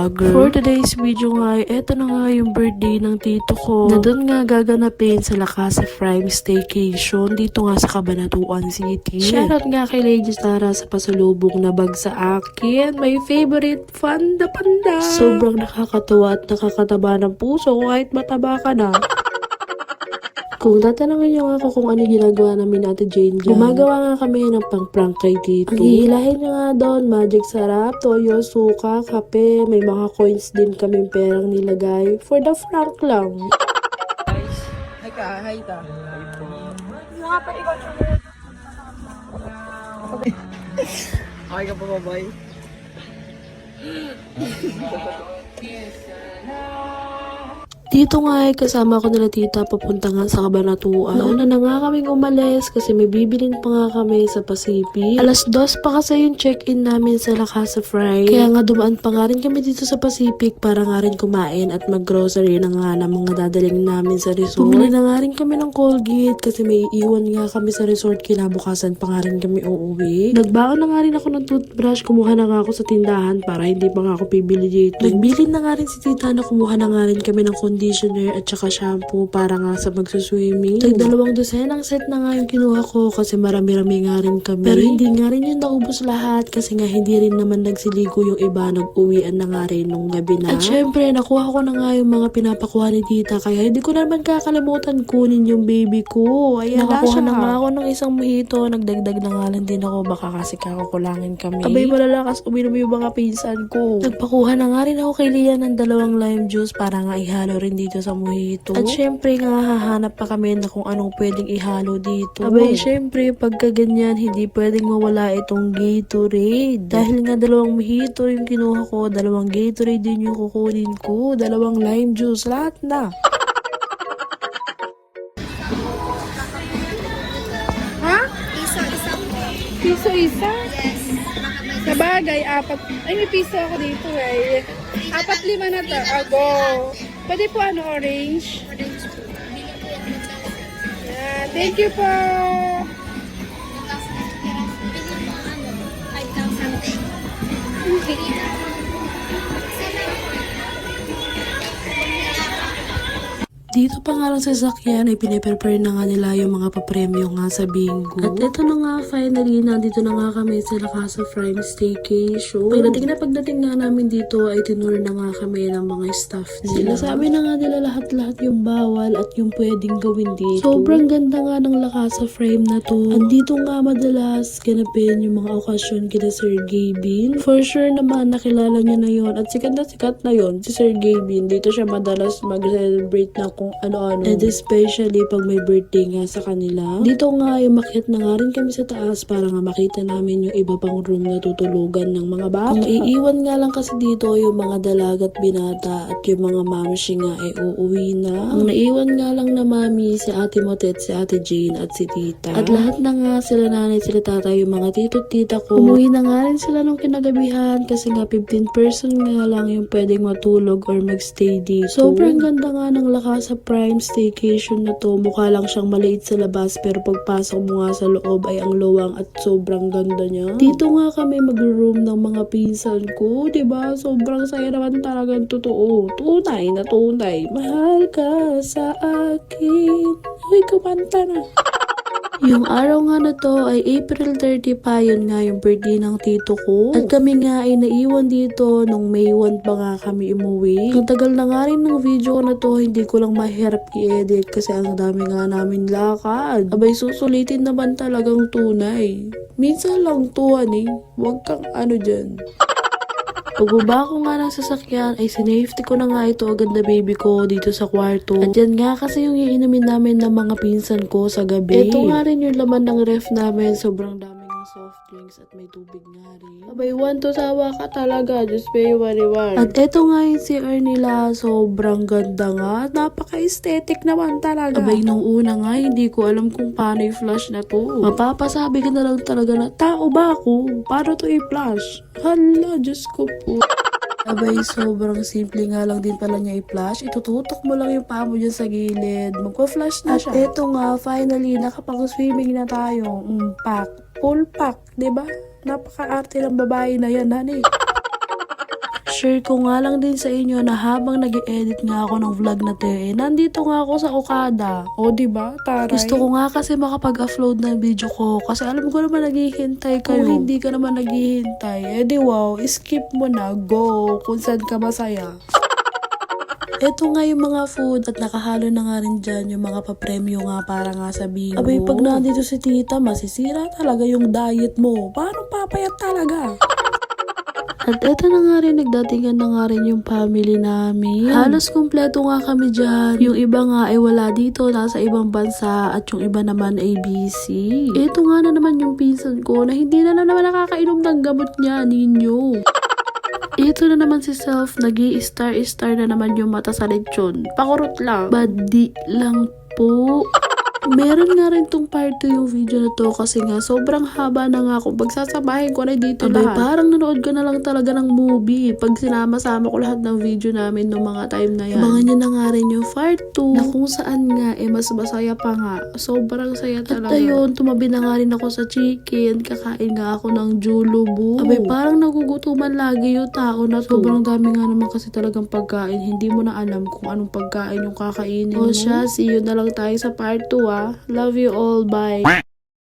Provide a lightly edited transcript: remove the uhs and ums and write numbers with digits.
vlogger. For today's video nga, eto na nga yung birthday ng tito ko na doon nga gaganapin sa La Casa Prime Staycation dito nga sa Cabanatuan City. Shoutout nga kay Lady Sara sa pasalubong na bag sa akin. My favorite panda. Sobrang nakakatawa at nakakataba ng puso kahit mataba ka na. Kung tatanungin niyo ako kung ano ginagawa namin Ate Jane dyan, gumagawa nga kami ng pang-prank kay Tito. Ang hihilahin niya nga doon, magic sarap, toyo, suka, kape, may mga coins din kaming perang nilagay. For the prank lang. Hi ka, hi ka. Mga pa ikaw. Okay ka pa ba, boy? Dito nga ay kasama ko nila tita papunta nga sa Cabanatuan. Nauna na nga kaming umalis kasi may bibilin pa nga kami sa Pacific. Alas 2 pa kasi yung check-in namin sa La Casa Fry. Kaya nga dumaan pa nga rin kami dito sa Pacific para nga rin kumain at mag-grocery na nga ng mga dadaling namin sa resort. Bumili na nga rin kami ng Colgate kasi may iwan nga kami sa resort. Kinabukasan pa nga rin kami uuwi. Nagbaon na nga rin ako ng toothbrush. Kumuha na nga ako sa tindahan para hindi pa nga ako pibili dito. Nagbili na nga rin si tita na kumuha na nga rin kami ng conditioner at saka shampoo para nga sa magsuswimming. Tag-2 dosenang set na nga yung kinuha ko kasi marami-rami nga rin kami. Pero hindi nga rin yung naubos lahat kasi nga hindi rin naman nagsiligo yung iba. Nag-uwian na nga rin nung gabi na. At syempre, nakuha ko na nga yung mga pinapakuha ni tita kaya hindi ko naman kakalimutan kunin yung baby ko. Ayan, nakakuha na nga ako ng isang mojito. Nagdagdag na nga lang din ako baka kasi kakukulangin kami. Abay, malalakas uminom yung mga pinsan ko. Nagpakuha na nga rin ako kay Lia ng 2 lime juice para nga ihalo rin dito sa mojito. At syempre nga hahanap pa kami na kung anong pwedeng ihalo dito. Abay, syempre pagka ganyan hindi pwedeng mawala itong Gatorade. Dahil nga 2 mojito yung kinuha ko, 2 Gatorade din yung kukunin ko, 2 lime juice, lahat na. Ha? Piso isa? Yes. Sabagay, 4. Ay, may piso ako dito eh. 4-5 na to. Go. Pwede po orange? Orange po. Yeah, thank you po. Dito pa nga lang sa sasakyan ay piniprepare na nga nila yung mga papremyo nga sa bingo. At ito na nga finally, nandito na nga kami sa La Casa Prime Staycation. Pagdating nga namin dito ay tinuro na nga kami ng mga staff nila. Sabi na nga nila lahat-lahat yung bawal at yung pwedeng gawin dito. Sobrang ganda nga ng La Casa Prime na to. Andito nga madalas ganapin yung mga okasyon kina Sir Gavin. For sure naman nakilala niya na yon at sikat na yon si Sir Gavin. Dito siya madalas mag-celebrate na kung ano-ano. And especially pag may birthday nga sa kanila. Dito nga yung makiat na nga rin kami sa taas para nga makita namin yung iba pang room na tutulugan ng mga bata. Ang iiwan nga lang kasi dito yung mga dalagat binata at yung mga mamshi nga ay uuwi na. Ang naiwan nga lang na mami si Ate Motet, si Ate Jane at si Tita. At lahat na nga sila nanay, sila tatay, yung mga tito at tita ko. Umuwi na nga rin sila nung kinagabihan kasi nga 15 person nga lang yung pwedeng matulog or magstay dito. Sobrang ganda nga ng lakas sa Prime Staycation na to. Mukha lang siyang maliit sa labas pero pagpasok mo nga sa loob ay ang luwang at sobrang ganda niya. Dito nga kami mag-room ng mga pinsan ko, diba? Sobrang saya naman talagang totoo. Tunay na tunay. Mahal ka sa akin. Uy, kumanta na. Yung araw nga na to ay April 30 pa, yun nga yung birthday ng tito ko. At kami nga ay naiwan dito nung May 1 pa nga kami umuwi. Ang tagal na nga rin ng video ko na to, hindi ko lang mahirap i-edit kasi ang dami nga namin lakad. Abay, susulitin naman talagang tunay. Minsan lang tuwan eh. Huwag kang dyan. Pagbaba ko nga ng sasakyan ay sinafety ko na nga ito agad na baby ko dito sa kwarto. At yan nga kasi yung iinumin namin ng mga pinsan ko sa gabi. Ito nga rin yung laman ng ref namin. Sobrang dami ng soft drinks at may tubig nga rin. Abay, 1 to sawa ka talaga. Just pay wari-wari. At ito nga yung CR nila. Sobrang ganda nga. Napaka-aesthetic naman talaga. Abay, nung una nga, hindi ko alam kung paano i-flush na to. Mapapasabi ka na lang talaga na, tao ba ako? Paano to i-flush? Hala, Diyos ko po. Abay, sobrang simple nga lang din pala niya i-flash. Itututok mo lang yung paa mo dyan sa gilid. Magpa-flash na siya. At eto nga, finally, nakapag-swimming na tayo. Pack. Full pack, diba? Napaka-arte ng babae na yan, honey. share ko nga lang din sa inyo na habang nag-edit nga ako ng vlog na to nandito nga ako sa Okada. O, diba? Taray. Gusto ko nga kasi makapag-upload ng video ko kasi alam ko naman naghihintay kayo. Kung hindi ka naman naghihintay, di wow, skip mo na, go kung saan ka masaya. Ito nga yung mga food at nakahalo na nga rin dyan yung mga papremyo nga para nga sa bingo. Abay, pag nandito si tita, masisira talaga yung diet mo. Paano papayat talaga? At eto na nga rin, nagdatingan na nga rin yung family namin. Halos kumpleto nga kami dyan. Yung iba nga ay wala dito, nasa ibang bansa at yung iba naman ay busy. Eto nga na naman yung pinsan ko na hindi na naman nakakainom ng gamot niya, ninyo. Ito na naman si Self, nag-i-star na naman yung mata sa lechon. Pakurot lang. Badi lang po. Meron nga rin tong part 2 yung video na to kasi nga sobrang haba na nga kung pagsasabahin ko na dito lahat. Parang nanood ko na lang talaga ng movie pag sinama-sama ko lahat ng video namin ng mga time na yan. Abangan nyo na nga rin yung part 2 na kung saan nga mas masaya pa nga. Sobrang saya talaga. At ayun, tumabi na nga rin ako sa chicken. Kakain nga ako ng julubu. Abay, parang nagugutuman lagi yung tao na to. Sobrang dami nga naman kasi talagang pagkain. Hindi mo na alam kung anong pagkain yung kakainin mo. O siya, see you na lang tayo sa part 2 ah. Love you all. Bye.